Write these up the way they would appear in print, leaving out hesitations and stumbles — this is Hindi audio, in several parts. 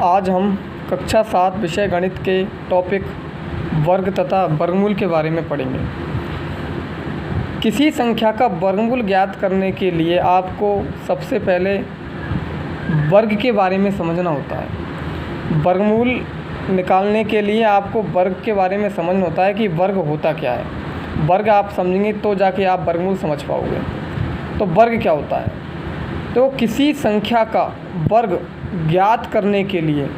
आज हम कक्षा 7 विषय गणित के टॉपिक वर्ग तथा वर्गमूल के बारे में पढ़ेंगे। किसी संख्या का वर्गमूल ज्ञात करने के लिए आपको सबसे पहले वर्ग के बारे में समझना होता है। वर्गमूल निकालने के लिए आपको वर्ग के बारे में समझना होता है कि वर्ग होता क्या है। वर्ग आप समझेंगे तो जाके आप वर्गमूल समझ पाओगे। तो वर्ग क्या होता है? तो किसी संख्या का वर्ग ज्ञात करने के लिए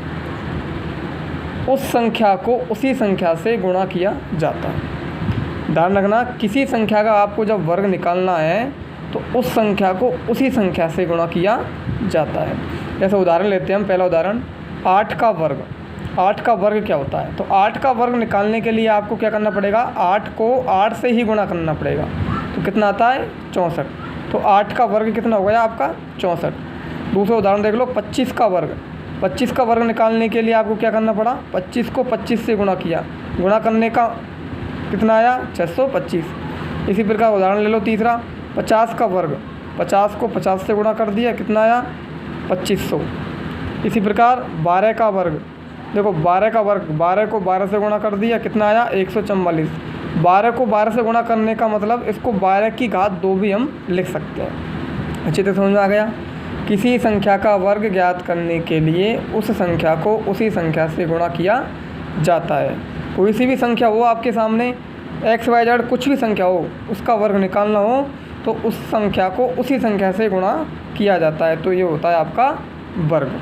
उस संख्या को उसी संख्या से गुणा किया जाता है। ध्यान रखना, किसी संख्या का आपको जब वर्ग निकालना है तो उस संख्या को उसी संख्या से गुणा किया जाता है। जैसे उदाहरण लेते हैं हम। पहला उदाहरण 8 का वर्ग। 8 का वर्ग क्या होता है? तो 8 का वर्ग निकालने के लिए आपको क्या करना पड़ेगा? 8 को 8 से ही गुणा करना पड़ेगा। तो कितना आता है? 64। तो 8 का वर्ग कितना हो गया आपका? 64। दूसरा उदाहरण देख लो, 25 का वर्ग। 25 का वर्ग निकालने के लिए आपको क्या करना पड़ा? 25 को 25 से गुणा किया। गुणा करने का कितना आया? 625। इसी प्रकार उदाहरण ले लो तीसरा, 50 का वर्ग। 50 को 50 से गुणा कर दिया, कितना आया? 2500। इसी प्रकार 12 का वर्ग। देखो 12 का वर्ग, 12 को 12 से गुणा कर दिया, कितना आया? 144। 12 को 12 से गुणा करने का मतलब इसको 12 की घात 2 भी हम लिख सकते हैं। अच्छी तरह समझ में आ गया? किसी संख्या का वर्ग ज्ञात करने के लिए उस संख्या को उसी संख्या से गुणा किया जाता है। कोई सी भी संख्या हो आपके सामने, एक्स वाई जेड कुछ भी संख्या हो, उसका वर्ग निकालना हो तो उस संख्या को उसी संख्या से गुणा किया जाता है। तो ये होता है आपका वर्ग।